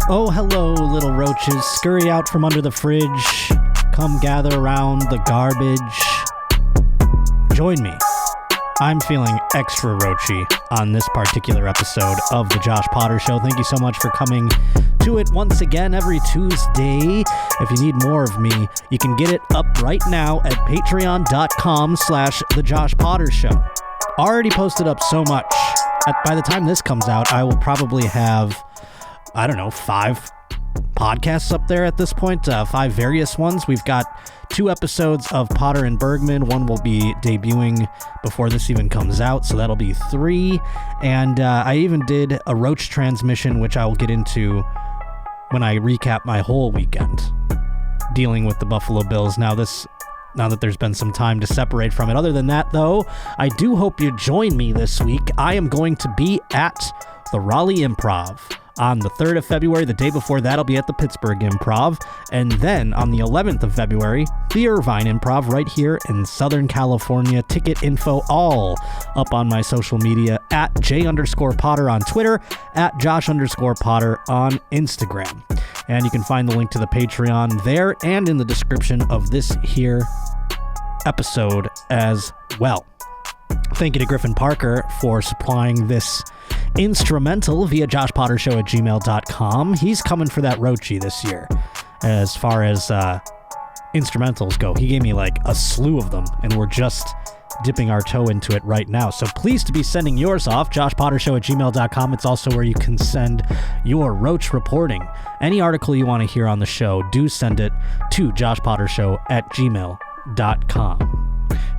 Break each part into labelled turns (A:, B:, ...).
A: Oh, hello, little roaches. Scurry out from under the fridge. Come gather around the garbage. Join me. I'm feeling extra roachy on this particular episode of The Josh Potter Show. Thank you so much for coming to it once again every Tuesday. If you need more of me, you can get it up right now at patreon.com/The Josh Potter Show. Already posted up so much. By the time this comes out, I will probably have, 5 podcasts up there at this point, 5 various ones. We've got 2 episodes of Potter and Bergman. One will be debuting before this even comes out, so that'll be 3. And I even did a Roach transmission, which I will get into when I recap my whole weekend dealing with the Buffalo Bills. Now that there's been some time to separate from it. Other than that, though, I do hope you join me this week. I am going to be at the Raleigh Improv on the 3rd of February. The day before that, I'll be at the Pittsburgh Improv. And then on the 11th of February, the Irvine Improv right here in Southern California. Ticket info all up on my social media at J_Potter on Twitter, at Josh_Potter on Instagram. And you can find the link to the Patreon there and in the description of this here episode as well. Thank you to Griffin Parker for supplying this instrumental via joshpottershow@gmail.com. He's coming for that Roachy this year as far as instrumentals go. He gave me like a slew of them, and we're just dipping our toe into it right now. So pleased to be sending yours off, joshpottershow@gmail.com. It's also where you can send your Roach reporting. Any article you want to hear on the show, do send it to joshpottershow@gmail.com.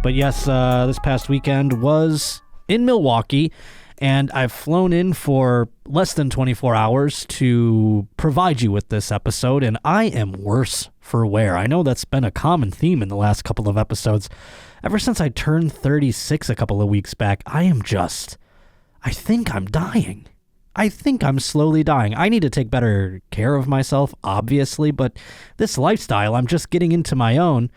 A: But yes, this past weekend was in Milwaukee, and I've flown in for less than 24 hours to provide you with this episode, and I am worse for wear. I know that's been a common theme in the last couple of episodes. Ever since I turned 36 a couple of weeks back, I think I'm dying. I think I'm slowly dying. I need to take better care of myself, obviously, but this lifestyle, I'm just getting into my own,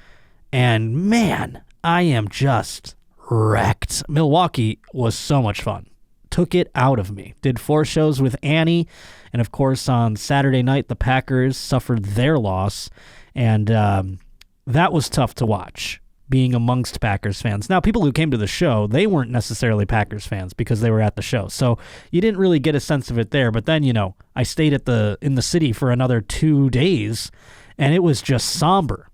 A: and man, I am just wrecked. Milwaukee was so much fun. Took it out of me. Did 4 shows with Annie, and of course on Saturday night the Packers suffered their loss, and that was tough to watch, being amongst Packers fans. Now, people who came to the show, they weren't necessarily Packers fans because they were at the show, so you didn't really get a sense of it there. But then, I stayed in the city for another 2 days, and it was just somber.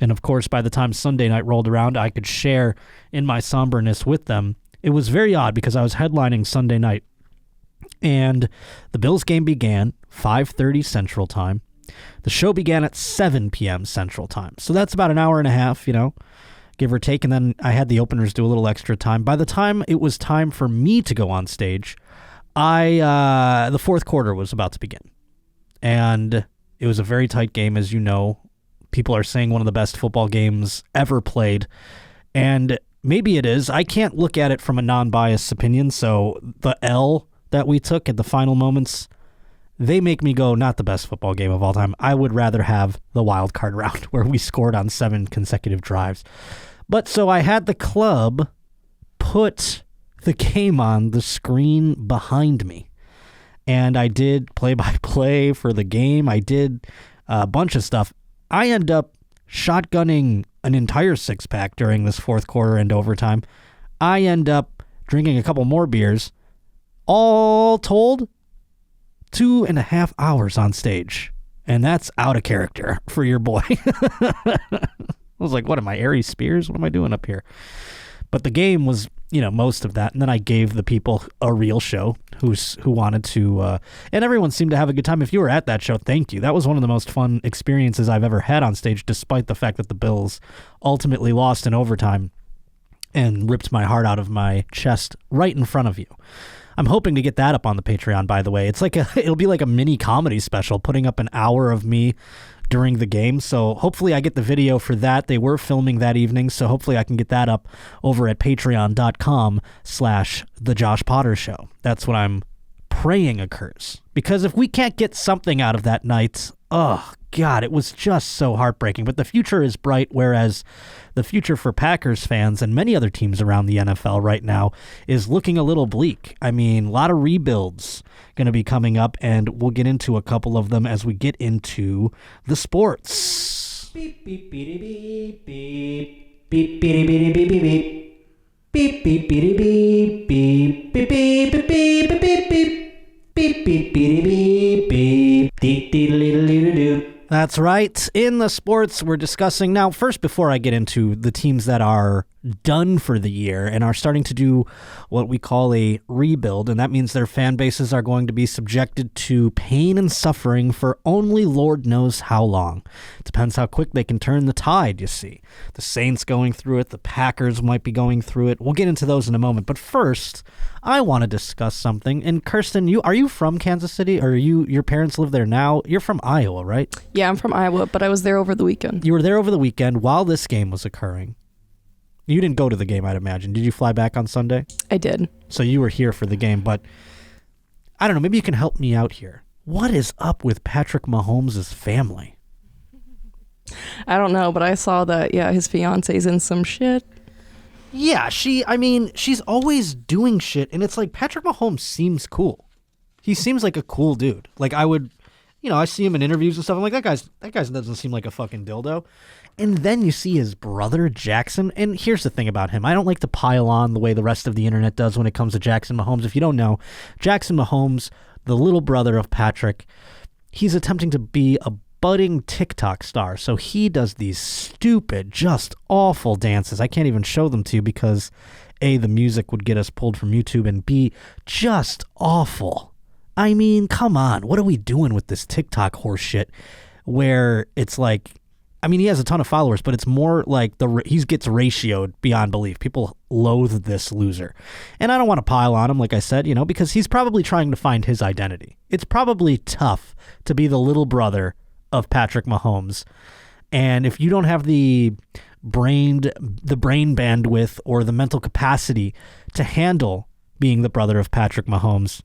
A: And of course, by the time Sunday night rolled around, I could share in my somberness with them. It was very odd because I was headlining Sunday night, and the Bills game began 5:30 Central Time. The show began at 7 p.m. Central Time. So that's about an hour and a half, give or take. And then I had the openers do a little extra time. By the time it was time for me to go on stage, the fourth quarter was about to begin. And it was a very tight game, as you know. People are saying one of the best football games ever played. And maybe it is. I can't look at it from a non-biased opinion, so the L that we took at the final moments, they make me go, not the best football game of all time. I would rather have the wild card round where we scored on 7 consecutive drives. But so I had the club put the game on the screen behind me. And I did play-by-play for the game. I did a bunch of stuff. I end up shotgunning an entire 6-pack during this fourth quarter and overtime. I end up drinking a couple more beers. All told, 2.5 hours on stage. And that's out of character for your boy. I was like, what am I, Aries Spears? What am I doing up here? But the game was, most of that. And then I gave the people a real show who wanted to, and everyone seemed to have a good time. If you were at that show, thank you. That was one of the most fun experiences I've ever had on stage, despite the fact that the Bills ultimately lost in overtime and ripped my heart out of my chest right in front of you. I'm hoping to get that up on the Patreon, by the way. It'll be like a mini comedy special, putting up an hour of me during the game. So hopefully I get the video for that. They were filming that evening, so hopefully I can get that up over at patreon.com/The Josh Potter Show. That's what I'm praying occurs. Because if we can't get something out of that night, oh God, it was just so heartbreaking. But the future is bright, whereas the future for Packers fans and many other teams around the NFL right now is looking a little bleak. I mean, a lot of rebuilds going to be coming up, and we'll get into a couple of them as we get into the sports. Beep, beep, beep, beep, beep, beep, beep, beep, beep, beep. Beep beep beep beep beep beep beep beep beep beep beep beep beep beep beep. That's right. In the sports we're discussing now, first, before I get into the teams that are done for the year and are starting to do what we call a rebuild, and that means their fan bases are going to be subjected to pain and suffering for only Lord knows how long. It depends how quick they can turn the tide, you see. The Saints going through it, the Packers might be going through it. We'll get into those in a moment. But first, I want to discuss something. And Kirsten, are you from Kansas City, or your parents live there now? You're from Iowa, right?
B: Yeah, I'm from Iowa, but I was there over the weekend.
A: You were there over the weekend while this game was occurring. You didn't go to the game, I'd imagine. Did you fly back on Sunday?
B: I did.
A: So you were here for the game, but I don't know, maybe you can help me out here. What is up with Patrick Mahomes' family?
B: I don't know, but I saw that, his fiance's in some shit.
A: Yeah, she's always doing shit, and it's like Patrick Mahomes seems cool. He seems like a cool dude. Like, I see him in interviews and stuff. I'm like, that guy doesn't seem like a fucking dildo. And then you see his brother, Jackson. And here's the thing about him. I don't like to pile on the way the rest of the internet does when it comes to Jackson Mahomes. If you don't know, Jackson Mahomes, the little brother of Patrick, he's attempting to be a budding TikTok star. So he does these stupid, just awful dances. I can't even show them to you because A, the music would get us pulled from YouTube, and B, just awful. I mean, come on. What are we doing with this TikTok horse shit where it's like, he has a ton of followers, but it's more like he gets ratioed beyond belief. People loathe this loser. And I don't want to pile on him, like I said, because he's probably trying to find his identity. It's probably tough to be the little brother of Patrick Mahomes. And if you don't have the brain bandwidth or the mental capacity to handle being the brother of Patrick Mahomes,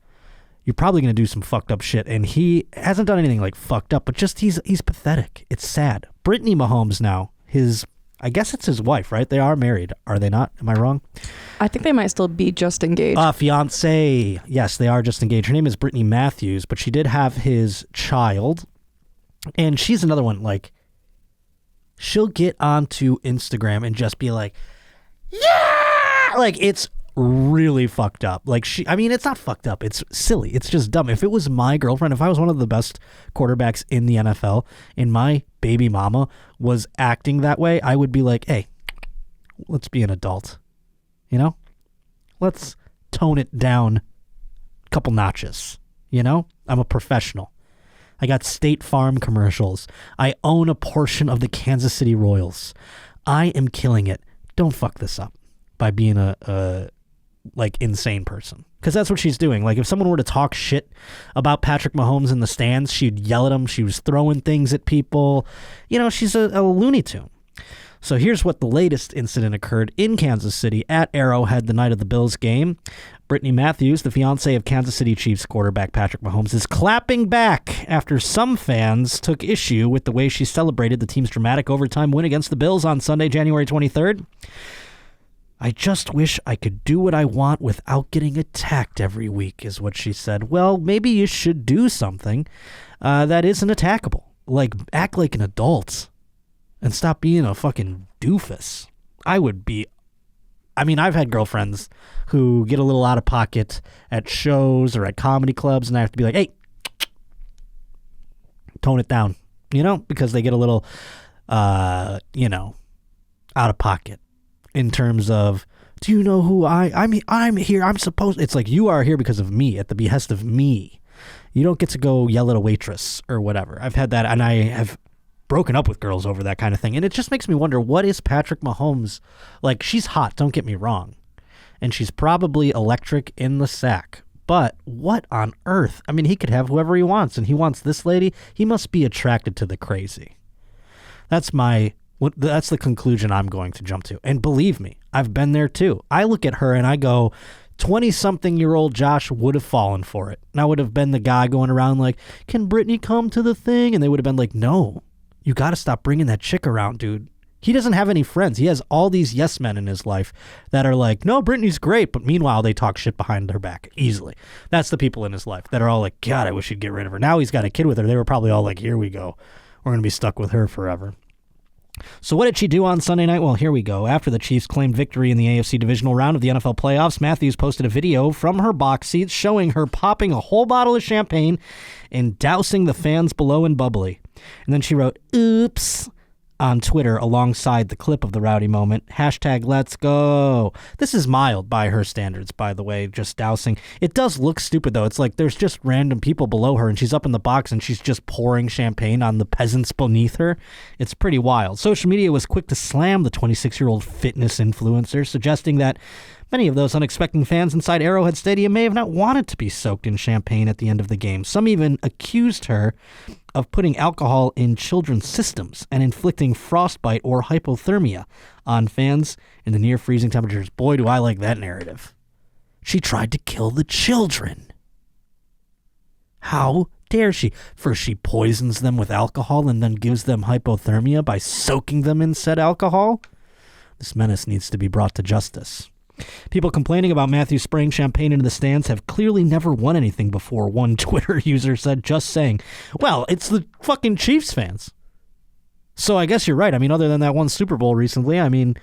A: you're probably going to do some fucked up shit. And he hasn't done anything like fucked up, but just he's pathetic. It's sad. Brittany Mahomes now, I guess it's his wife, right? They are married. Are they not? Am I wrong?
B: I think they might still be just engaged.
A: Fiance. Yes, they are just engaged. Her name is Brittany Matthews, but she did have his child. And she's another one, like, she'll get onto Instagram and just be like, yeah! Like, it's really fucked up. Like, it's not fucked up. It's silly. It's just dumb. If it was my girlfriend, if I was one of the best quarterbacks in the NFL and my baby mama was acting that way, I would be like, hey, let's be an adult. Let's tone it down a couple notches. I'm a professional. I got State Farm commercials. I own a portion of the Kansas City Royals. I am killing it. Don't fuck this up by being a insane person. Because that's what she's doing. Like, if someone were to talk shit about Patrick Mahomes in the stands, she'd yell at him. She was throwing things at people. She's a Looney Tune. So here's what the latest incident occurred in Kansas City at Arrowhead the night of the Bills game. Brittany Matthews, the fiancée of Kansas City Chiefs quarterback Patrick Mahomes, is clapping back after some fans took issue with the way she celebrated the team's dramatic overtime win against the Bills on Sunday, January 23rd. I just wish I could do what I want without getting attacked every week, is what she said. Well, maybe you should do something that isn't attackable. Like, act like an adult and stop being a fucking doofus. I've had girlfriends who get a little out of pocket at shows or at comedy clubs, and I have to be like, hey, tone it down, because they get a little, out of pocket in terms of, do you know who I'm here, I'm supposed, it's like, you are here because of me, at the behest of me. You don't get to go yell at a waitress or whatever. I've had that, and I have broken up with girls over that kind of thing. And it just makes me wonder, what is Patrick Mahomes like? She's hot, don't get me wrong, and she's probably electric in the sack, but what on earth? He could have whoever he wants, and he wants this lady. He must be attracted to the crazy. That's the conclusion I'm going to jump to. And believe me, I've been there too. I look at her and I go, 20-something-year-old Josh would have fallen for it. And I would have been the guy going around like, can Brittany come to the thing? And they would have been like, no, you got to stop bringing that chick around, dude. He doesn't have any friends. He has all these yes men in his life that are like, no, Brittany's great. But meanwhile, they talk shit behind her back easily. That's the people in his life that are all like, God, I wish he'd get rid of her. Now he's got a kid with her. They were probably all like, here we go. We're going to be stuck with her forever. So what did she do on Sunday night? Well, here we go. After the Chiefs claimed victory in the AFC divisional round of the NFL playoffs, Matthews posted a video from her box seat showing her popping a whole bottle of champagne and dousing the fans below in bubbly. And then she wrote, oops, on Twitter alongside the clip of the rowdy moment. #let's go. This is mild by her standards, by the way, just dousing. It does look stupid, though. It's like there's just random people below her, and she's up in the box, and she's just pouring champagne on the peasants beneath her. It's pretty wild. Social media was quick to slam the 26-year-old fitness influencer, suggesting that many of those unexpected fans inside Arrowhead Stadium may have not wanted to be soaked in champagne at the end of the game. Some even accused her of putting alcohol in children's systems and inflicting frostbite or hypothermia on fans in the near freezing temperatures. Boy, do I like that narrative. She tried to kill the children. How dare she? First, she poisons them with alcohol and then gives them hypothermia by soaking them in said alcohol. This menace needs to be brought to justice. People complaining about Matthews spraying champagne into the stands have clearly never won anything before, one Twitter user said, just saying. Well, it's the fucking Chiefs fans. So I guess you're right. I mean, other than that one Super Bowl recently, I mean,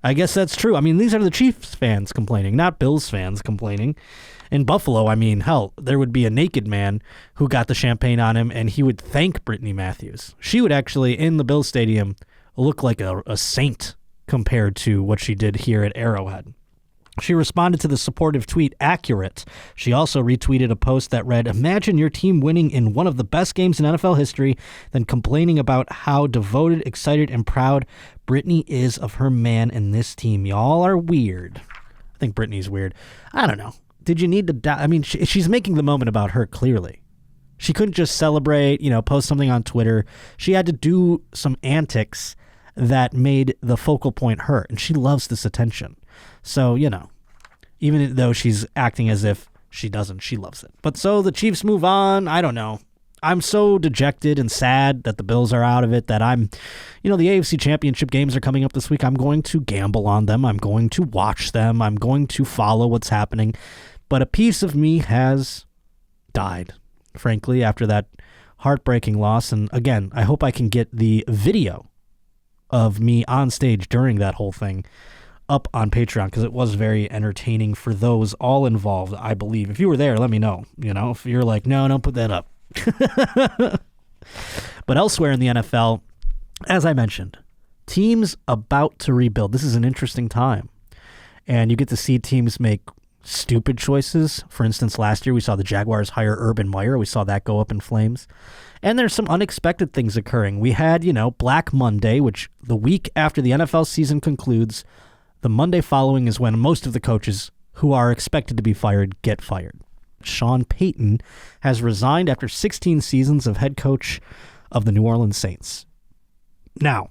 A: I guess that's true. I mean, these are the Chiefs fans complaining, not Bills fans complaining. In Buffalo, I mean, hell, there would be a naked man who got the champagne on him, and he would thank Brittany Matthews. She would actually, in the Bills Stadium, look like a saint compared to what she did here at Arrowhead. She responded to the supportive tweet accurate. She also retweeted a post that read, imagine your team winning in one of the best games in NFL history, then complaining about how devoted, excited, and proud Brittany is of her man and this team. Y'all are weird. I think Brittany's weird. I don't know. Did you need to die? I mean, she's making the moment about her clearly. She couldn't just celebrate, post something on Twitter. She had to do some antics that made the focal point her, and she loves this attention. So, even though she's acting as if she doesn't, she loves it. But so the Chiefs move on. I don't know. I'm so dejected and sad that the Bills are out of it that the AFC Championship games are coming up this week. I'm going to gamble on them. I'm going to watch them. I'm going to follow what's happening. But a piece of me has died, frankly, after that heartbreaking loss. And again, I hope I can get the video of me on stage during that whole thing up on Patreon, because it was very entertaining for those all involved, I believe. If you were there, let me know. If you're like, no, don't put that up. But elsewhere in the NFL, as I mentioned, teams about to rebuild. This is an interesting time. And you get to see teams make stupid choices. For instance, last year we saw the Jaguars hire Urban Meyer. We saw that go up in flames. And there's some unexpected things occurring. We had, Black Monday, which the week after the NFL season concludes, the Monday following is when most of the coaches who are expected to be fired get fired. Sean Payton has resigned after 16 seasons of head coach of the New Orleans Saints. Now,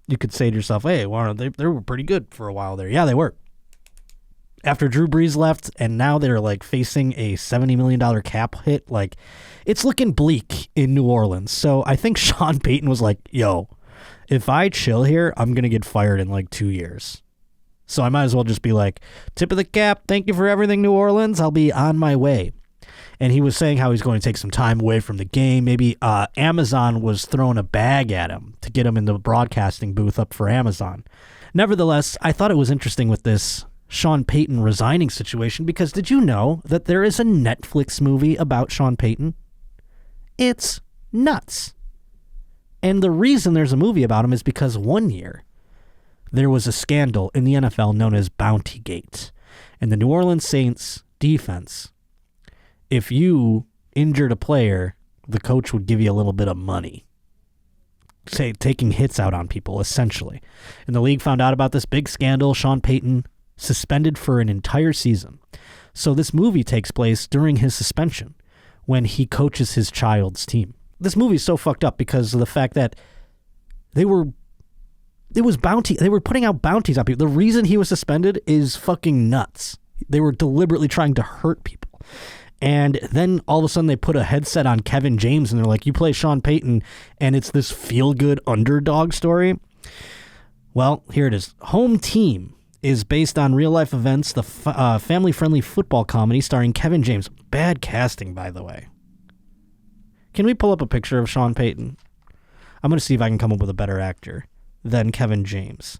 A: you could say to yourself, hey, well, they were pretty good for a while there. Yeah, they were. After Drew Brees left, and now they're facing a $70 million cap hit. It's looking bleak in New Orleans. So I think Sean Payton was like, yo, if I chill here, I'm going to get fired in 2 years. So I might as well just be like, tip of the cap, thank you for everything, New Orleans. I'll be on my way. And he was saying how he's going to take some time away from the game. Maybe Amazon was throwing a bag at him to get him in the broadcasting booth up for Amazon. Nevertheless, I thought it was interesting with this Sean Payton resigning situation, because did you know that there is a Netflix movie about Sean Payton? It's nuts. And the reason there's a movie about him is because one year there was a scandal in the NFL known as Bountygate. And the New Orleans Saints defense, if you injured a player, the coach would give you a little bit of money. Say, taking hits out on people, essentially. And the league found out about this big scandal. Sean Payton suspended for an entire season. So this movie takes place during his suspension when he coaches his child's team. This movie is so fucked up because of the fact that they were putting out bounties on people. The reason he was suspended is fucking nuts. They were deliberately trying to hurt people. And then all of a sudden they put a headset on Kevin James and they're like, you play Sean Payton, and it's this feel-good underdog story. Well, here it is. Home Team is based on real-life events, the family-friendly football comedy starring Kevin James. Bad casting, by the way. Can we pull up a picture of Sean Payton? I'm going to see if I can come up with a better actor than Kevin James.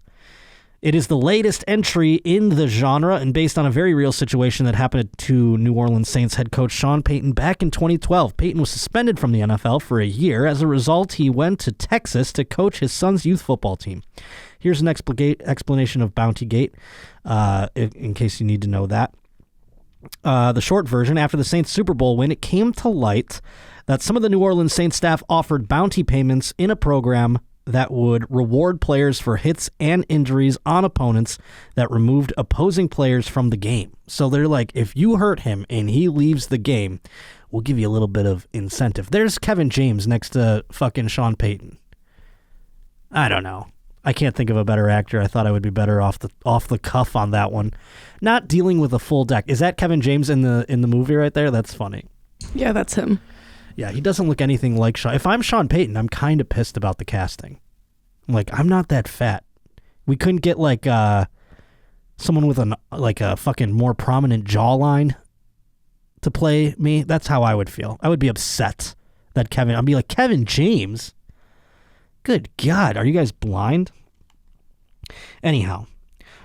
A: It is the latest entry in the genre and based on a very real situation that happened to New Orleans Saints head coach Sean Payton back in 2012. Payton was suspended from the NFL for a year. As a result, he went to Texas to coach his son's youth football team. Here's an explanation of Bountygate, in case you need to know that. The short version, after the Saints Super Bowl win, it came to light that some of the New Orleans Saints staff offered bounty payments in a program that would reward players for hits and injuries on opponents that removed opposing players from the game. So they're like, if you hurt him and he leaves the game, we'll give you a little bit of incentive. There's Kevin James next to fucking Sean Payton. I don't know. I can't think of a better actor. I thought I would be better off the cuff on that one. Not dealing with a full deck. Is that Kevin James in the movie right there? That's funny.
B: Yeah, that's him.
A: Yeah, he doesn't look anything like Sean. If I'm Sean Payton, I'm kind of pissed about the casting. I'm not that fat. We couldn't get someone with a fucking more prominent jawline to play me. That's how I would feel. I would be upset that I'd be like, Kevin James? Good God, are you guys blind? Anyhow,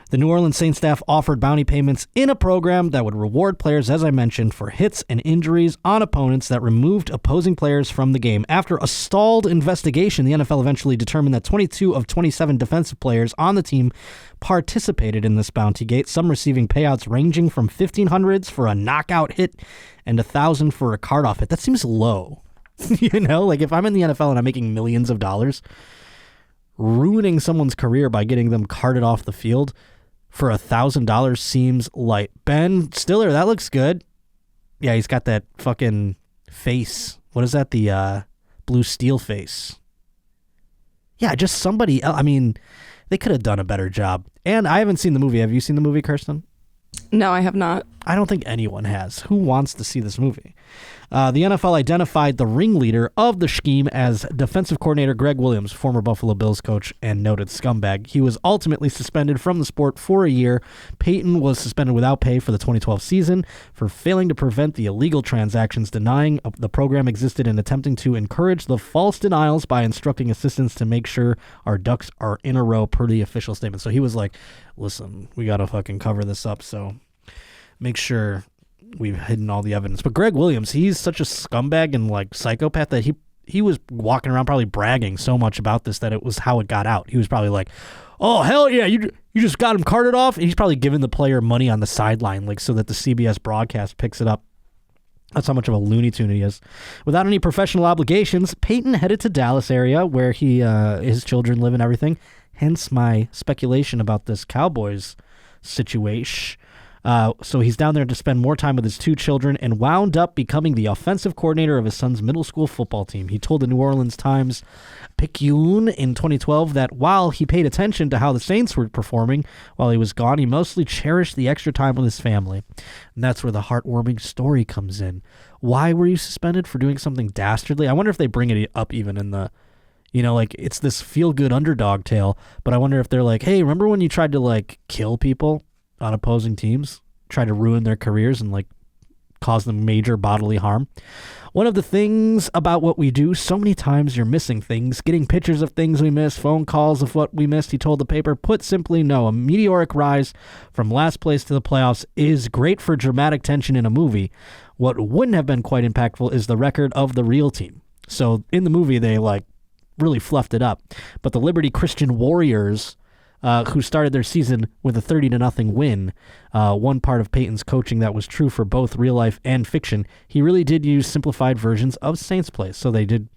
A: the New Orleans Saints staff offered bounty payments in a program that would reward players, as I mentioned, for hits and injuries on opponents that removed opposing players from the game. After a stalled investigation, the NFL eventually determined that 22 of 27 defensive players on the team participated in this Bountygate, some receiving payouts ranging from $1,500s for a knockout hit and $1,000 for a card-off hit. That seems low. If I'm in the NFL and I'm making millions of dollars, ruining someone's career by getting them carted off the field for $1,000 seems light. Ben Stiller, that looks good. Yeah, he's got that fucking face. What is that? The blue steel face. Yeah, just somebody else. I mean, they could have done a better job. And I haven't seen the movie. Have you seen the movie, Kirsten?
B: No, I have not.
A: I don't think anyone has. Who wants to see this movie? The NFL identified the ringleader of the scheme as defensive coordinator Greg Williams, former Buffalo Bills coach and noted scumbag. He was ultimately suspended from the sport for a year. Payton was suspended without pay for the 2012 season for failing to prevent the illegal transactions, denying the program existed, and attempting to encourage the false denials by instructing assistants to make sure our ducks are in a row per the official statement. So he was like, listen, we got to fucking cover this up, so make sure we've hidden all the evidence. But Greg Williams, he's such a scumbag and psychopath that he was walking around probably bragging so much about this that it was how it got out. He was probably like, oh, hell yeah, you just got him carted off. And he's probably giving the player money on the sideline so that the CBS broadcast picks it up. That's how much of a Looney Tune he is. Without any professional obligations, Payton headed to Dallas area where his children live and everything. Hence my speculation about this Cowboys situation. So he's down there to spend more time with his two children and wound up becoming the offensive coordinator of his son's middle school football team. He told the New Orleans Times-Picayune in 2012 that while he paid attention to how the Saints were performing while he was gone, he mostly cherished the extra time with his family. And that's where the heartwarming story comes in. Why were you suspended for doing something dastardly? I wonder if they bring it up even in the, it's this feel-good underdog tale, but I wonder if they're like, hey, remember when you tried to kill people on opposing teams, try to ruin their careers and cause them major bodily harm? One of the things about what we do, so many times you're missing things, getting pictures of things we missed, phone calls of what we missed, he told the paper. Put simply, no. A meteoric rise from last place to the playoffs is great for dramatic tension in a movie. What wouldn't have been quite impactful is the record of the real team. So in the movie, they really fluffed it up. But the Liberty Christian Warriors, who started their season with a 30-0 win, one part of Payton's coaching that was true for both real life and fiction. He really did use simplified versions of Saints plays, so they did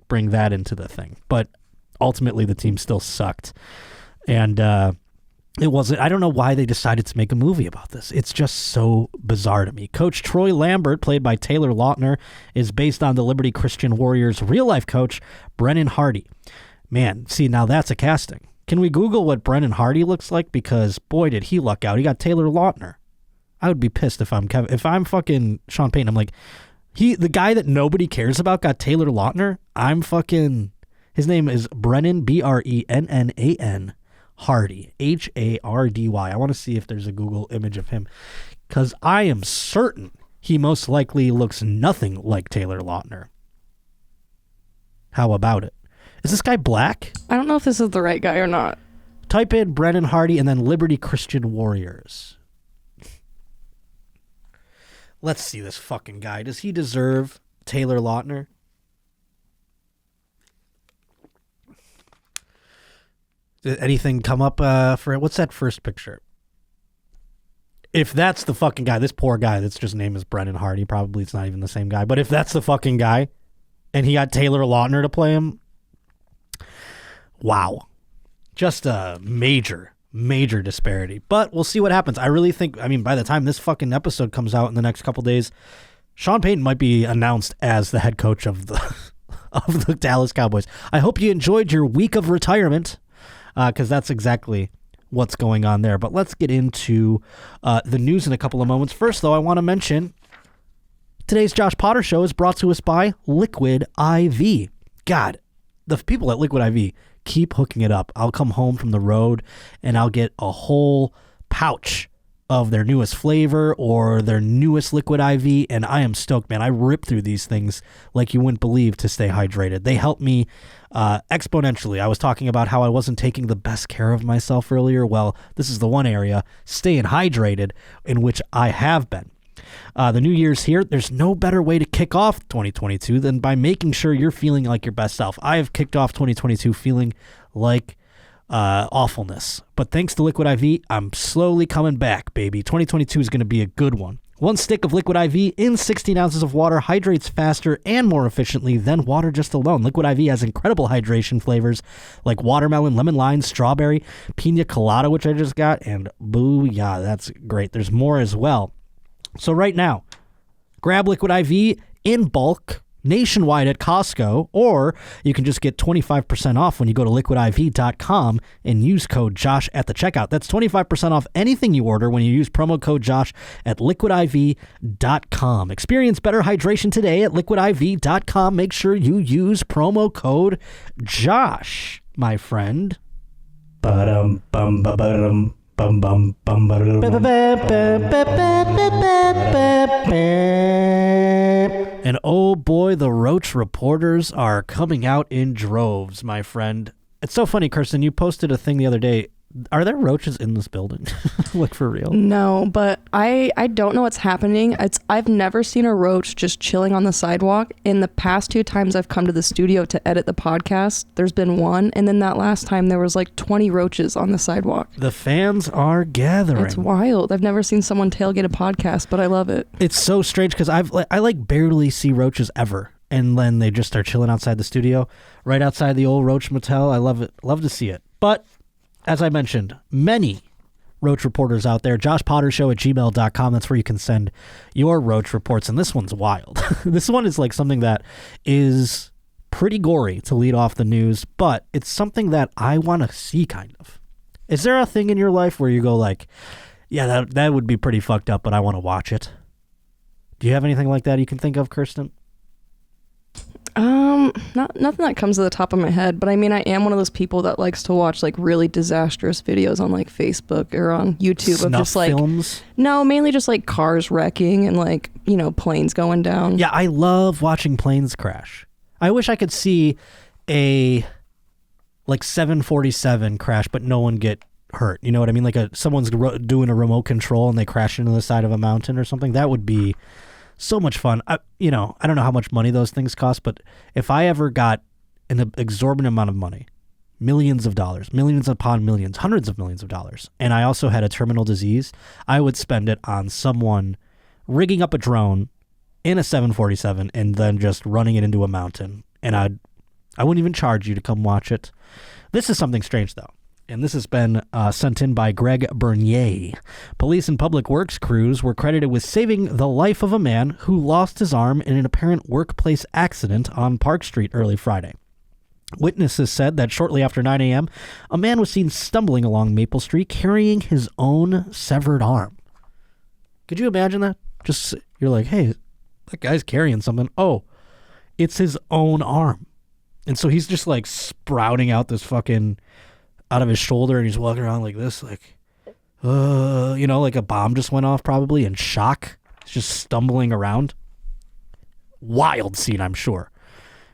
A: bring that into the thing. But ultimately, the team still sucked. And it wasn't. I don't know why they decided to make a movie about this. It's just so bizarre to me. Coach Troy Lambert, played by Taylor Lautner, is based on the Liberty Christian Warriors' real-life coach, Brennan Hardy. Man, see, now that's a casting. Can we Google what Brennan Hardy looks like? Because, boy, did he luck out. He got Taylor Lautner. I would be pissed if I'm Kevin. If I'm fucking Sean Payton, I'm like, the guy that nobody cares about got Taylor Lautner. I'm fucking, his name is Brennan, Brennan Hardy, Hardy. I want to see if there's a Google image of him, because I am certain he most likely looks nothing like Taylor Lautner. How about it? Is this guy black?
B: I don't know if this is the right guy or not.
A: Type in Brennan Hardy and then Liberty Christian Warriors. Let's see this fucking guy. Does he deserve Taylor Lautner? Did anything come up for it? What's that first picture? If that's the fucking guy, this poor guy that's just named as Brennan Hardy, probably it's not even the same guy. But if that's the fucking guy and he got Taylor Lautner to play him, wow. Just a major disparity. But we'll see what happens. I really think, by the time this fucking episode comes out in the next couple days, Sean Payton might be announced as the head coach of the of the Dallas Cowboys. I hope you enjoyed your week of retirement, because that's exactly what's going on there. But let's get into the news in a couple of moments. First, though, I want to mention today's Josh Potter Show is brought to us by LiquidIV. God, the people at LiquidIV, keep hooking it up. I'll come home from the road and I'll get a whole pouch of their newest flavor or their newest LiquidIV, and I am stoked, man. I rip through these things like you wouldn't believe to stay hydrated. They help me exponentially. I was talking about how I wasn't taking the best care of myself earlier. Well, this is the one area, staying hydrated, in which I have been. The new year's here. There's no better way to kick off 2022 than by making sure you're feeling like your best self. I have kicked off 2022 feeling like awfulness. But thanks to LiquidIV, I'm slowly coming back, baby. 2022 is going to be a good one. One stick of LiquidIV in 16 ounces of water hydrates faster and more efficiently than water just alone. LiquidIV has incredible hydration flavors like watermelon, lemon lime, strawberry, pina colada, which I just got, and booyah, that's great. There's more as well. So right now, grab LiquidIV in bulk nationwide at Costco, or you can just get 25% off when you go to liquidiv.com and use code Josh at the checkout. That's 25% off anything you order when you use promo code Josh at liquidiv.com. Experience better hydration today at liquidiv.com. Make sure you use promo code Josh, my friend. Ba-dum, bum, ba-ba-dum. Bum, bum, bum, and oh boy, the Roach reporters are coming out in droves, my friend. It's so funny, Kirsten, you posted a thing the other day. Are there roaches in this building? Like, for real?
B: No, but I don't know what's happening. I've never seen a roach just chilling on the sidewalk. In the past 2 times I've come to the studio to edit the podcast, there's been one, and then that last time there was like 20 roaches on the sidewalk.
A: The fans are gathering.
B: It's wild. I've never seen someone tailgate a podcast, but I love it.
A: It's so strange because I barely see roaches ever. And then they just start chilling outside the studio, right outside the old Roach Motel. I love it. Love to see it. But as I mentioned, many Roach reporters out there. JoshPotterShow@gmail.com. That's where you can send your Roach reports. And this one's wild. This one is like something that is pretty gory to lead off the news, but it's something that I want to see, kind of. Is there a thing in your life where you go like, yeah, that would be pretty fucked up, but I want to watch it? Do you have anything like that you can think of, Kirsten?
B: Nothing that comes to the top of my head, but I am one of those people that likes to watch like really disastrous videos on like Facebook or on YouTube of just like
A: films?
B: No, mainly just like cars wrecking and like, planes going down.
A: Yeah, I love watching planes crash. I wish I could see a like 747 crash, but no one get hurt. You know what I mean? Like someone's doing a remote control and they crash into the side of a mountain or something. That would be so much fun. I don't know how much money those things cost, but if I ever got an exorbitant amount of money, millions of dollars, millions upon millions, hundreds of millions of dollars, and I also had a terminal disease, I would spend it on someone rigging up a drone in a 747 and then just running it into a mountain. And I wouldn't even charge you to come watch it. This is something strange, though. And this has been sent in by Greg Bernier. Police and public works crews were credited with saving the life of a man who lost his arm in an apparent workplace accident on Park Street early Friday. Witnesses said that shortly after 9 a.m., a man was seen stumbling along Maple Street carrying his own severed arm. Could you imagine that? Just, you're like, hey, that guy's carrying something. Oh, it's his own arm. And so he's just like sprouting out this fucking out of his shoulder, and he's walking around like this, like, like a bomb just went off probably in shock. He's just stumbling around. Wild scene, I'm sure.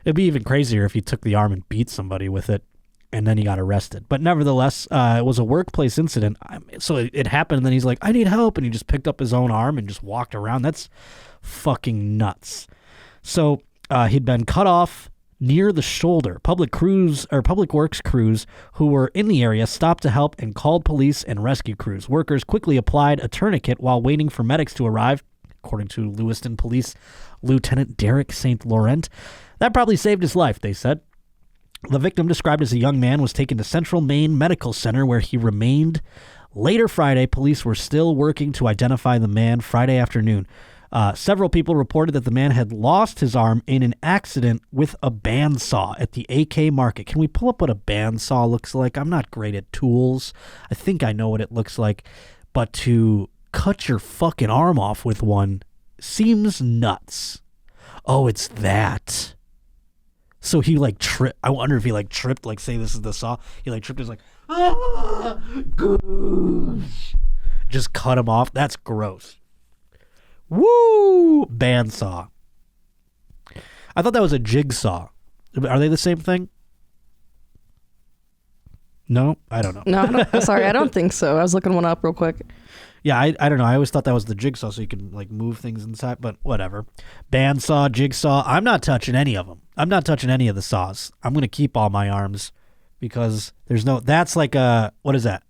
A: It'd be even crazier if he took the arm and beat somebody with it, and then he got arrested. But nevertheless, it was a workplace incident. So it happened, and then he's like, I need help. And he just picked up his own arm and just walked around. That's fucking nuts. So he'd been cut off near the shoulder. Public works crews who were in the area stopped to help and called police and rescue crews. Workers quickly applied a tourniquet while waiting for medics to arrive. According to Lewiston Police Lieutenant Derek St. Laurent, that probably saved his life, they said. The victim, described as a young man, was taken to Central Maine Medical Center, where he remained. Later Friday, police were still working to identify the man. Friday afternoon, several people reported that the man had lost his arm in an accident with a bandsaw at the AK Market. Can we pull up what a bandsaw looks like? I'm not great at tools. I think I know what it looks like. But to cut your fucking arm off with one seems nuts. Oh, it's that. So he like tripped. I wonder if he like tripped, like say this is the saw. He like tripped, is like, goose. Just cut him off. That's gross. Woo! Bandsaw. I thought that was a jigsaw. Are they the same thing? No? I don't know.
B: No, sorry, I don't think so. I was looking one up real quick.
A: Yeah, I don't know. I always thought that was the jigsaw, so you can like move things inside, but whatever. Bandsaw, jigsaw. I'm not touching any of them. I'm not touching any of the saws. I'm going to keep all my arms because that's like what is that?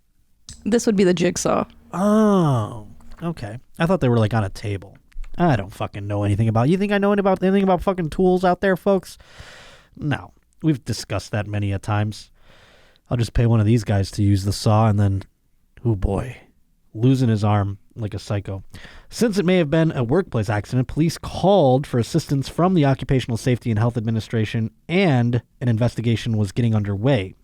B: This would be the jigsaw.
A: Oh, okay. I thought they were like on a table. I don't fucking know anything about. You think I know anything about fucking tools out there, folks? No. We've discussed that many a times. I'll just pay one of these guys to use the saw and then, oh boy, losing his arm like a psycho. Since it may have been a workplace accident, police called for assistance from the Occupational Safety and Health Administration, and an investigation was getting underway.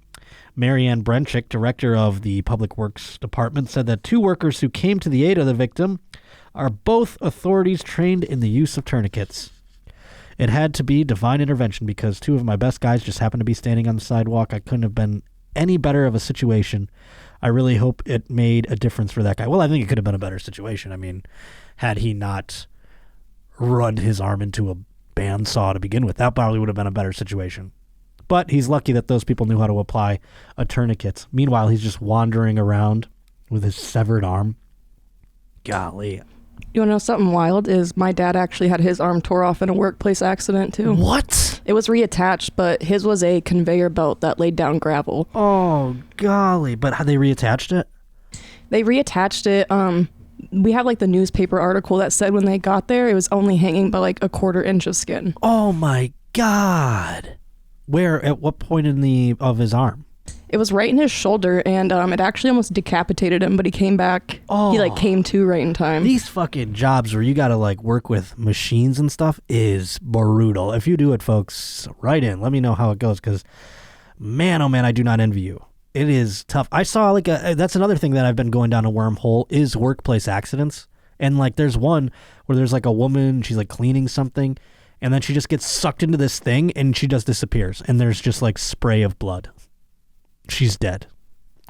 A: Marianne Brenchick, director of the Public Works Department, said that 2 workers who came to the aid of the victim are both authorities trained in the use of tourniquets. It had to be divine intervention because 2 of my best guys just happened to be standing on the sidewalk. I couldn't have been any better of a situation. I really hope it made a difference for that guy. Well, I think it could have been a better situation. I mean, had he not run his arm into a bandsaw to begin with, that probably would have been a better situation. But he's lucky that those people knew how to apply a tourniquet. Meanwhile, he's just wandering around with his severed arm. Golly.
B: You want to know something wild? Is my dad actually had his arm tore off in a workplace accident too.
A: What?
B: It was reattached, but his was a conveyor belt that laid down gravel.
A: Oh, golly. But had they reattached it?
B: They reattached it. We have like the newspaper article that said when they got there, it was only hanging by like a 1/4 inch of skin.
A: Oh my God. Where, at what point of his arm?
B: It was right in his shoulder, and it actually almost decapitated him, but he came back.
A: Oh.
B: He like came to right in time.
A: These fucking jobs where you gotta like work with machines and stuff is brutal. If you do it, folks, write in. Let me know how it goes, because man, oh man, I do not envy you. It is tough. I saw like that's another thing that I've been going down a wormhole is workplace accidents. And like there's one where there's like a woman, she's like cleaning something, and then she just gets sucked into this thing and she just disappears. And there's just like spray of blood. She's dead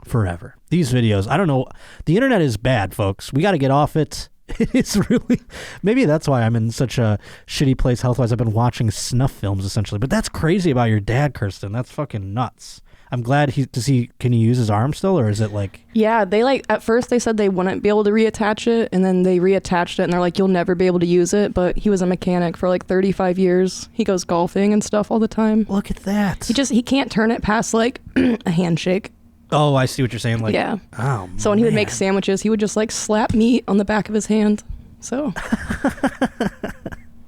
A: forever. These videos, I don't know. The internet is bad, folks. We got to get off it. It's really, maybe that's why I'm in such a shitty place health-wise. I've been watching snuff films essentially, but that's crazy about your dad, Kirsten. That's fucking nuts. I'm glad can he use his arm still, or is it like?
B: Yeah, they like, at first they said they wouldn't be able to reattach it, and then they reattached it, and they're like, you'll never be able to use it, but he was a mechanic for like 35 years. He goes golfing and stuff all the time.
A: Look at that.
B: He can't turn it past like a handshake.
A: Oh, I see what you're saying. Like,
B: yeah.
A: Oh,
B: so when he would make sandwiches, he would just like slap meat on the back of his hand. So.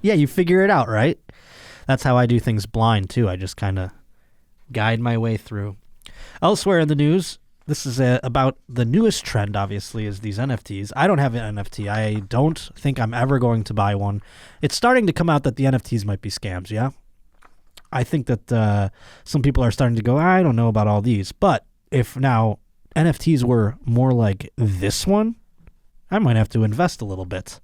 A: Yeah, you figure it out, right? That's how I do things blind too. I just kind of guide my way through. Elsewhere in the news, this is about the newest trend, obviously, is these NFTs. I don't have an NFT. I don't think I'm ever going to buy one. It's starting to come out that the NFTs might be scams, yeah? I think that some people are starting to go, I don't know about all these. But if now NFTs were more like this one, I might have to invest a little bit.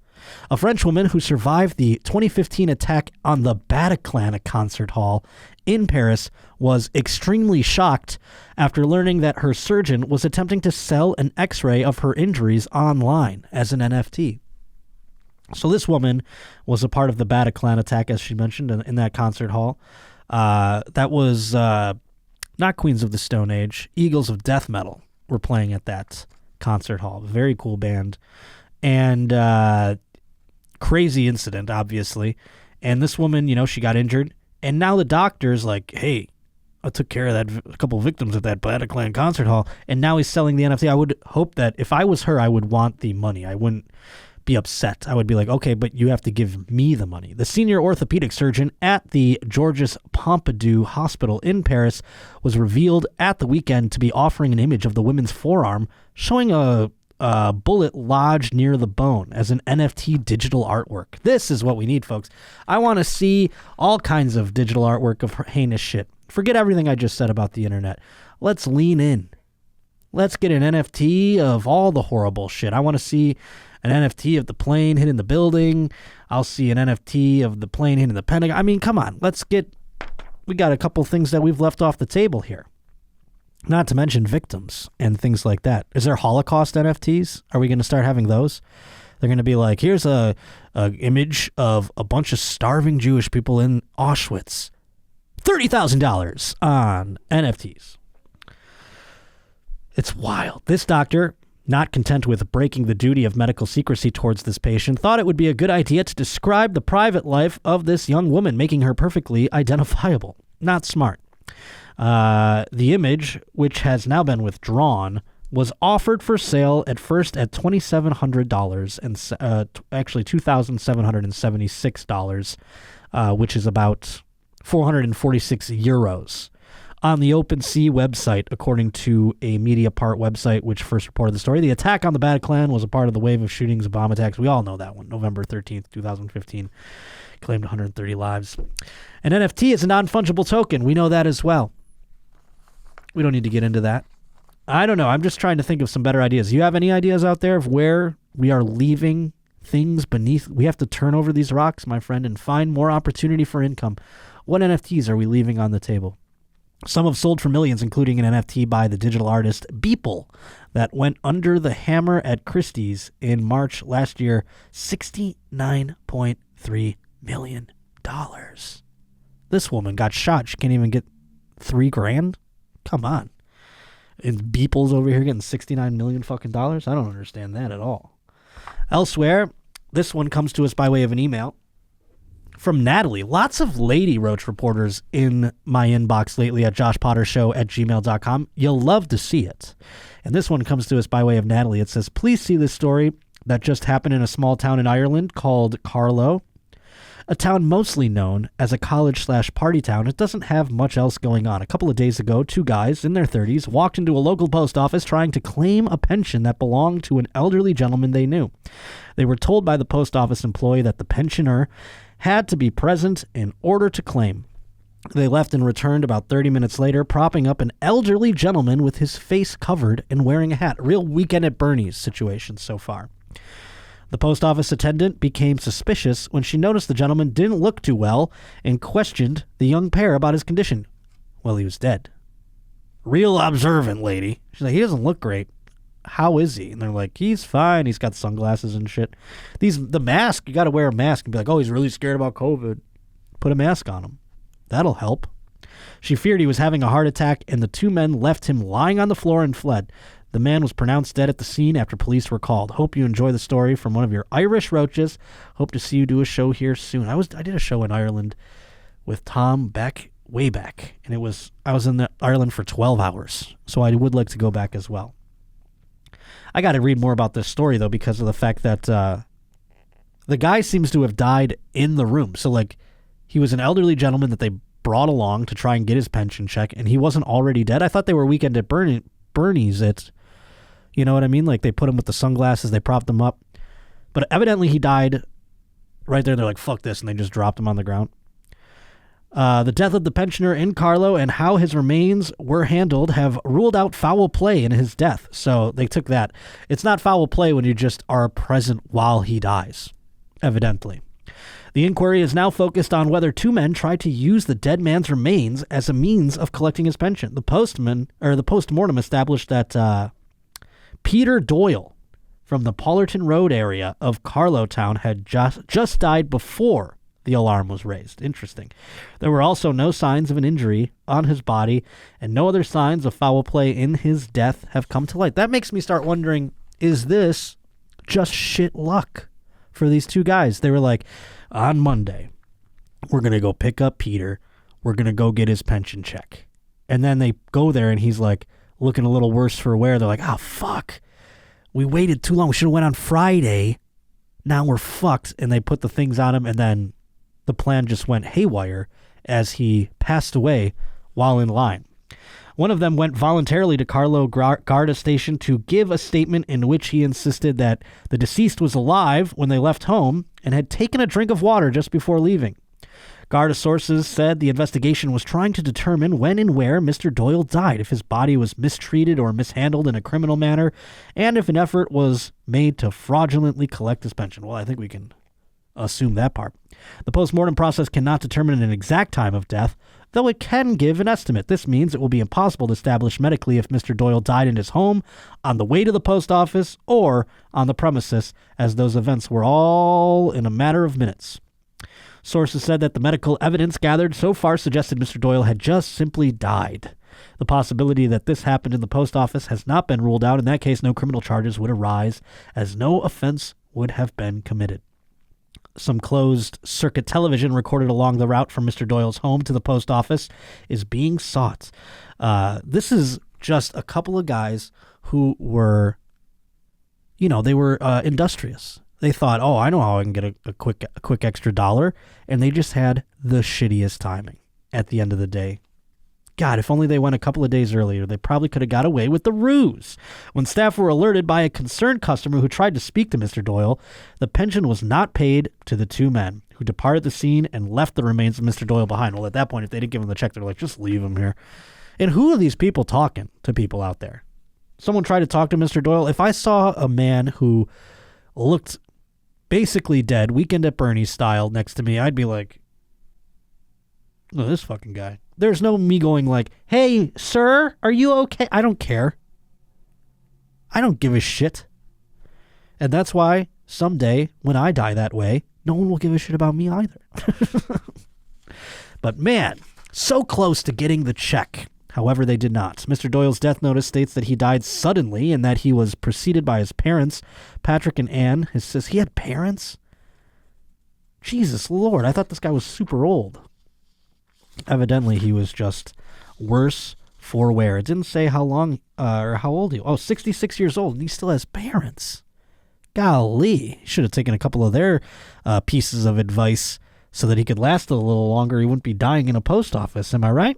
A: A French woman who survived the 2015 attack on the Bataclan concert hall in Paris was extremely shocked after learning that her surgeon was attempting to sell an x-ray of her injuries online as an NFT. So this woman was a part of the Bataclan attack, as she mentioned, in that concert hall. That was not Queens of the Stone Age. Eagles of Death Metal were playing at that concert hall. Very cool band. And crazy incident, obviously. And this woman, she got injured. And now the doctor's like, hey, I took care of a couple victims at that Bataclan concert hall. And now he's selling the NFT. I would hope that if I was her, I would want the money. I wouldn't be upset. I would be like, okay, but you have to give me the money. The senior orthopedic surgeon at the Georges Pompidou Hospital in Paris was revealed at the weekend to be offering an image of the woman's forearm showing a bullet lodged near the bone as an NFT digital artwork. This is what we need, folks. I want to see all kinds of digital artwork of heinous shit. Forget everything I just said about the internet. Let's lean in. Let's get an NFT of all the horrible shit. I want to see an NFT of the plane hitting the building. I'll see an NFT of the plane hitting the Pentagon. I mean, come on. We got a couple things that we've left off the table here. Not to mention victims and things like that. Is there Holocaust NFTs? Are we going to start having those? They're going to be like, here's a image of a bunch of starving Jewish people in Auschwitz. $30,000 on NFTs. It's wild. This doctor, not content with breaking the duty of medical secrecy towards this patient, thought it would be a good idea to describe the private life of this young woman, making her perfectly identifiable. Not smart. The image, which has now been withdrawn, was offered for sale at first at $2,700 and actually $2,776, which is about 446 euros. On the OpenSea website, according to a Mediapart website which first reported the story. The attack on the Bataclan was a part of the wave of shootings and bomb attacks. We all know that one. November 13th, 2015. Claimed 130 lives. An NFT is a non-fungible token. We know that as well. We don't need to get into that. I don't know. I'm just trying to think of some better ideas. Do you have any ideas out there of where we are leaving things beneath? We have to turn over these rocks, my friend, and find more opportunity for income. What NFTs are we leaving on the table? Some have sold for millions, including an NFT by the digital artist Beeple that went under the hammer at Christie's in March last year. $69.3 million. This woman got shot. She can't even get $3,000. Come on. And Beeple's over here getting $69 million fucking dollars. I don't understand that at all. Elsewhere, this one comes to us by way of an email from Natalie. Lots of Lady Roach reporters in my inbox lately at joshpottershow@gmail.com. You'll love to see it. And this one comes to us by way of Natalie. It says, please see this story that just happened in a small town in Ireland called Carlow. A town mostly known as a college/party town. It doesn't have much else going on. A couple of days ago, two guys in their 30s walked into a local post office trying to claim a pension that belonged to an elderly gentleman they knew. They were told by the post office employee that the pensioner had to be present in order to claim. They left and returned about 30 minutes later, propping up an elderly gentleman with his face covered and wearing a hat. A real Weekend at Bernie's situation so far. The post office attendant became suspicious when she noticed the gentleman didn't look too well and questioned the young pair about his condition. Well, he was dead. Real observant lady. She's like, he doesn't look great. How is he? And they're like, he's fine. He's got sunglasses and shit. The mask, you got to wear a mask and be like, oh, he's really scared about COVID. Put a mask on him. That'll help. She feared he was having a heart attack, and the two men left him lying on the floor and fled. The man was pronounced dead at the scene after police were called. Hope you enjoy the story from one of your Irish roaches. Hope to see you do a show here soon. I did a show in Ireland with Tom way back, and I was in Ireland for 12 hours, so I would like to go back as well. I got to read more about this story, though, because of the fact that the guy seems to have died in the room. So, like, he was an elderly gentleman that they brought along to try and get his pension check, and he wasn't already dead. I thought they were Weekend at Bernie's. You know what I mean? Like, they put him with the sunglasses, they propped him up. But evidently he died right there. They're like, fuck this, and they just dropped him on the ground. The death of the pensioner in Carlo and how his remains were handled have ruled out foul play in his death. So they took that. It's not foul play when you just are present while he dies, evidently. The inquiry is now focused on whether two men tried to use the dead man's remains as a means of collecting his pension. The postmortem established that Peter Doyle from the Pollerton Road area of Carlotown had just died before the alarm was raised. Interesting. There were also no signs of an injury on his body, and no other signs of foul play in his death have come to light. That makes me start wondering, is this just shit luck for these two guys? They were like, on Monday, we're going to go pick up Peter. We're going to go get his pension check. And then they go there, and he's like looking a little worse for wear. They're like, oh, fuck. We waited too long. We should have went on Friday. Now we're fucked. And they put the things on him, and then the plan just went haywire as he passed away while in line. One of them went voluntarily to Carlo Garda Station to give a statement in which he insisted that the deceased was alive when they left home and had taken a drink of water just before leaving. Garda sources said the investigation was trying to determine when and where Mr. Doyle died, if his body was mistreated or mishandled in a criminal manner, and if an effort was made to fraudulently collect his pension. Well, I think we can assume that part. The postmortem process cannot determine an exact time of death, though it can give an estimate. This means it will be impossible to establish medically if Mr. Doyle died in his home, on the way to the post office, or on the premises, as those events were all in a matter of minutes. Sources said that the medical evidence gathered so far suggested Mr. Doyle had just simply died. The possibility that this happened in the post office has not been ruled out. In that case, no criminal charges would arise, as no offense would have been committed. Some closed-circuit television recorded along the route from Mr. Doyle's home to the post office is being sought. This is just a couple of guys who were, they were industrious. They thought, oh, I know how I can get a quick extra dollar, and they just had the shittiest timing at the end of the day. God, if only they went a couple of days earlier, they probably could have got away with the ruse. When staff were alerted by a concerned customer who tried to speak to Mr. Doyle, the pension was not paid to the two men, who departed the scene and left the remains of Mr. Doyle behind. Well, at that point, if they didn't give him the check, they're like, just leave him here. And who are these people talking to people out there? Someone tried to talk to Mr. Doyle. If I saw a man who looked basically dead, Weekend at Bernie's style, next to me, I'd be like, oh, this fucking guy. There's no me going like, hey, sir, are you okay? I don't care. I don't give a shit. And that's why someday when I die that way, no one will give a shit about me either. But man, so close to getting the check. However, they did not. Mr. Doyle's death notice states that he died suddenly and that he was preceded by his parents, Patrick and Ann. He had parents? Jesus Lord, I thought this guy was super old. Evidently, he was just worse for wear. It didn't say how long or how old he was. Oh, 66 years old, and he still has parents. Golly. He should have taken a couple of their pieces of advice so that he could last a little longer. He wouldn't be dying in a post office. Am I right?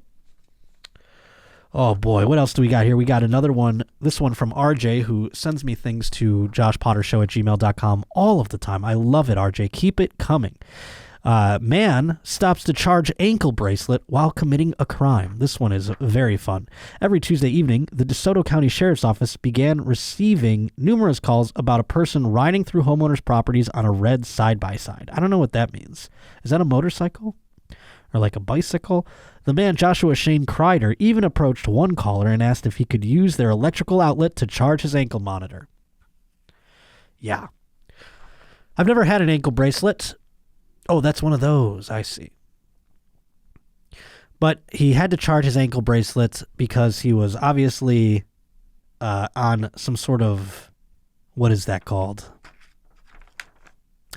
A: Oh, boy. What else do we got here? We got another one. This one from RJ, who sends me things to joshpottershow@gmail.com all of the time. I love it, RJ. Keep it coming. Man stops to charge ankle bracelet while committing a crime. This one is very fun. Every Tuesday evening, the DeSoto County Sheriff's Office began receiving numerous calls about a person riding through homeowners' properties on a red side-by-side. I don't know what that means. Is that a motorcycle? Or like a bicycle? The man, Joshua Shane Kreider, even approached one caller and asked if he could use their electrical outlet to charge his ankle monitor. Yeah. I've never had an ankle bracelet. Oh, that's one of those. I see. But he had to charge his ankle bracelet because he was obviously on some sort of, what is that called?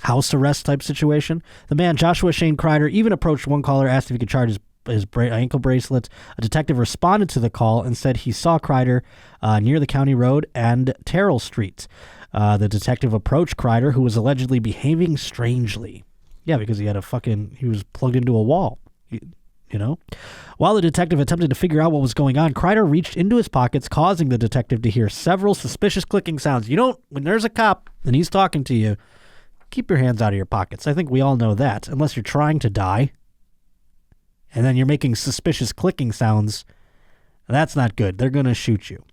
A: House arrest type situation. The man, Joshua Shane Kreider, even approached one caller, asked if he could charge his ankle bracelet. A detective responded to the call and said he saw Kreider near the county road and Terrell Street. The detective approached Kreider, who was allegedly behaving strangely. Yeah, because he was plugged into a wall, you know. While the detective attempted to figure out what was going on, Kreider reached into his pockets, causing the detective to hear several suspicious clicking sounds. When there's a cop and he's talking to you, keep your hands out of your pockets. I think we all know that, unless you're trying to die. and then you're making suspicious clicking sounds, that's not good. They're going to shoot you.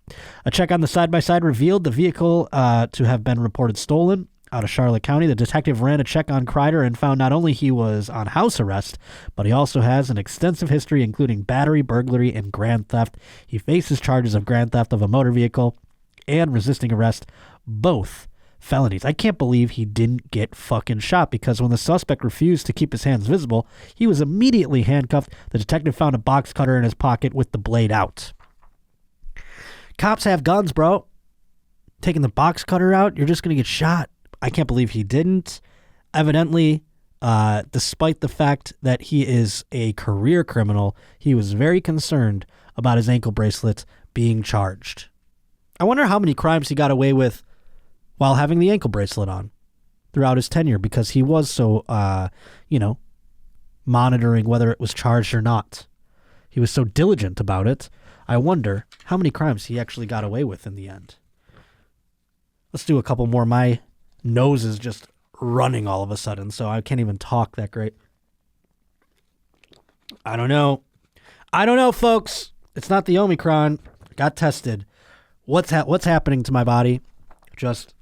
A: A check on the side-by-side revealed the vehicle to have been reported stolen out of Charlotte County. The detective ran a check on Kreider and found not only he was on house arrest, but he also has an extensive history, including battery, burglary, and grand theft. He faces charges of grand theft of a motor vehicle and resisting arrest, both felonies. I can't believe he didn't get fucking shot, because when the suspect refused to keep his hands visible, he was immediately handcuffed. The detective found a box cutter in his pocket with the blade out. Cops have guns, bro. Taking the box cutter out, you're just going to get shot. I can't believe he didn't. Evidently, despite the fact that he is a career criminal, he was very concerned about his ankle bracelet being charged. I wonder how many crimes he got away with while having the ankle bracelet on throughout his tenure, because he was so, monitoring whether it was charged or not. He was so diligent about it. I wonder how many crimes he actually got away with in the end. Let's do a couple more. My nose is just running all of a sudden, so I can't even talk that great. I don't know, folks. It's not the Omicron. I got tested. What's happening to my body? Just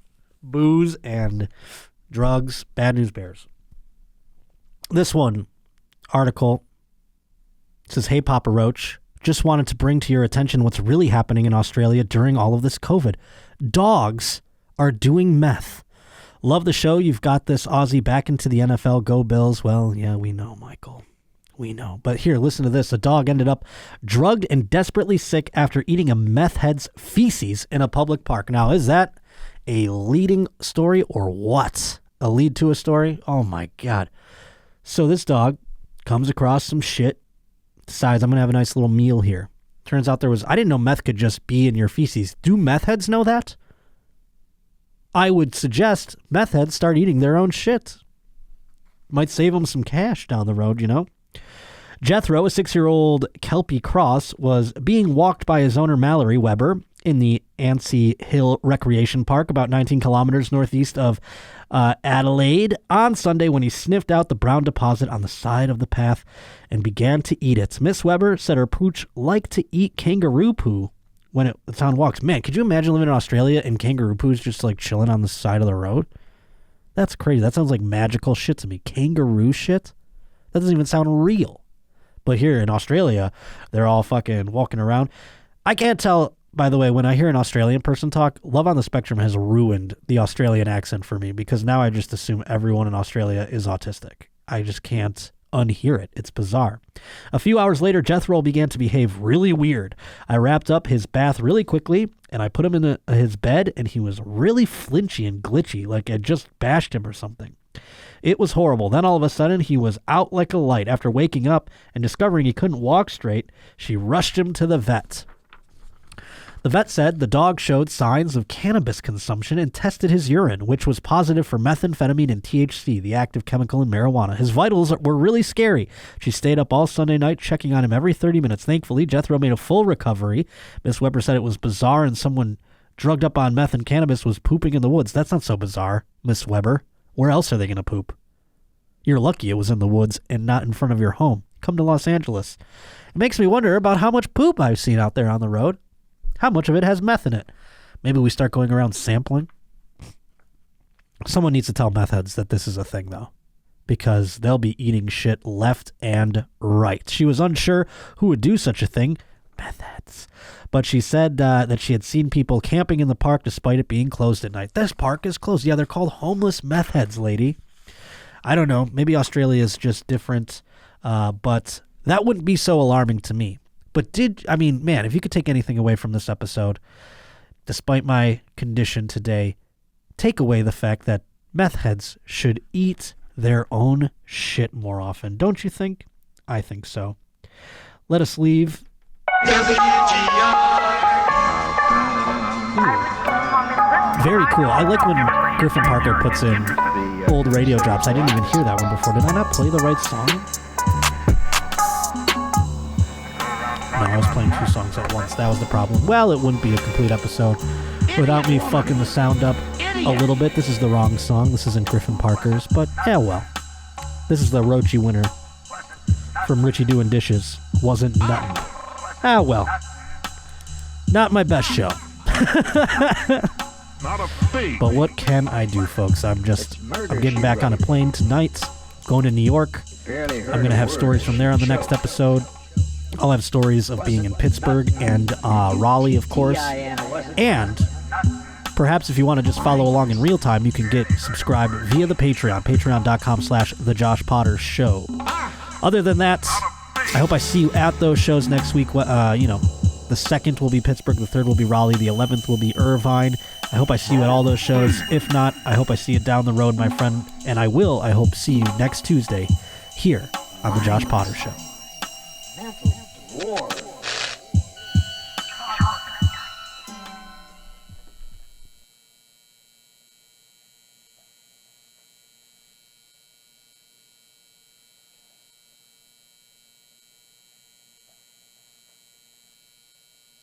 A: booze and drugs. Bad news bears. This one article says, "Hey, Papa Roach, just wanted to bring to your attention what's really happening in Australia during all of this COVID. Dogs are doing meth. Love the show. You've got this Aussie back into the NFL. Go Bills." Well, yeah, we know, Michael. We know. But here, listen to this. A dog ended up drugged and desperately sick after eating a meth head's feces in a public park. Now, is that a leading story or what? A lead to a story? Oh, my God. So this dog comes across some shit, decides, I'm going to have a nice little meal here. Turns out I didn't know meth could just be in your feces. Do meth heads know that? I would suggest meth heads start eating their own shit. Might save them some cash down the road, you know? Jethro, a 6-year-old Kelpie Cross, was being walked by his owner Mallory Weber in the Ansty Hill Recreation Park, about 19 kilometers northeast of Adelaide, on Sunday when he sniffed out the brown deposit on the side of the path and began to eat it. Miss Weber said her pooch liked to eat kangaroo poo when it's on walks. Man, could you imagine living in Australia and kangaroo poo's just like chilling on the side of the road? That's crazy. That sounds like magical shit to me. Kangaroo shit? That doesn't even sound real. But here in Australia, they're all fucking walking around. I can't tell, by the way, when I hear an Australian person talk, Love on the Spectrum has ruined the Australian accent for me, because now I just assume everyone in Australia is autistic. I just can't unhear it. It's bizarre. A few hours later, Jethro began to behave really weird. I wrapped up his bath really quickly, and I put him in his bed, and he was really flinchy and glitchy, like I just bashed him or something. It was horrible. Then all of a sudden, he was out like a light. After waking up and discovering he couldn't walk straight, she rushed him to the vet. The vet said the dog showed signs of cannabis consumption and tested his urine, which was positive for methamphetamine and THC, the active chemical in marijuana. His vitals were really scary. She stayed up all Sunday night, checking on him every 30 minutes. Thankfully, Jethro made a full recovery. Miss Weber said it was bizarre, and someone drugged up on meth and cannabis was pooping in the woods. That's not so bizarre, Miss Weber. Where else are they going to poop? You're lucky it was in the woods and not in front of your home. Come to Los Angeles. It makes me wonder about how much poop I've seen out there on the road. How much of it has meth in it? Maybe we start going around sampling. Someone needs to tell meth heads that this is a thing, though, because they'll be eating shit left and right. She was unsure who would do such a thing. Meth heads. But she said that she had seen people camping in the park despite it being closed at night. This park is closed. Yeah, they're called homeless meth heads, lady. I don't know. Maybe Australia is just different, but that wouldn't be so alarming to me. But man, if you could take anything away from this episode, despite my condition today, take away the fact that meth heads should eat their own shit more often. Don't you think? I think so. Let us leave. Very cool. I like when Griffin Parker puts in old radio drops. I didn't even hear that one before. Did I not play the right song? No, I was playing two songs at once. That was the problem. Well, it wouldn't be a complete episode without me fucking the sound up a little bit. This is the wrong song. This isn't Griffin Parker's, but yeah, well. This is the Roachy winner from Richie doing dishes wasn't nothing. Ah, well. Not my best show. But what can I do, folks? I'm getting back on a plane tonight, going to New York. I'm going to have stories from there on the next episode. I'll have stories of being in Pittsburgh and Raleigh, of course. And perhaps if you want to just follow along in real time, you can get subscribed via the Patreon, patreon.com/The Josh Potter Show. Other than that, I hope I see you at those shows next week. The 2nd will be Pittsburgh, the 3rd will be Raleigh, the 11th will be Irvine. I hope I see you at all those shows. If not, I hope I see you down the road, my friend. And I hope see you next Tuesday here on The Josh Potter Show.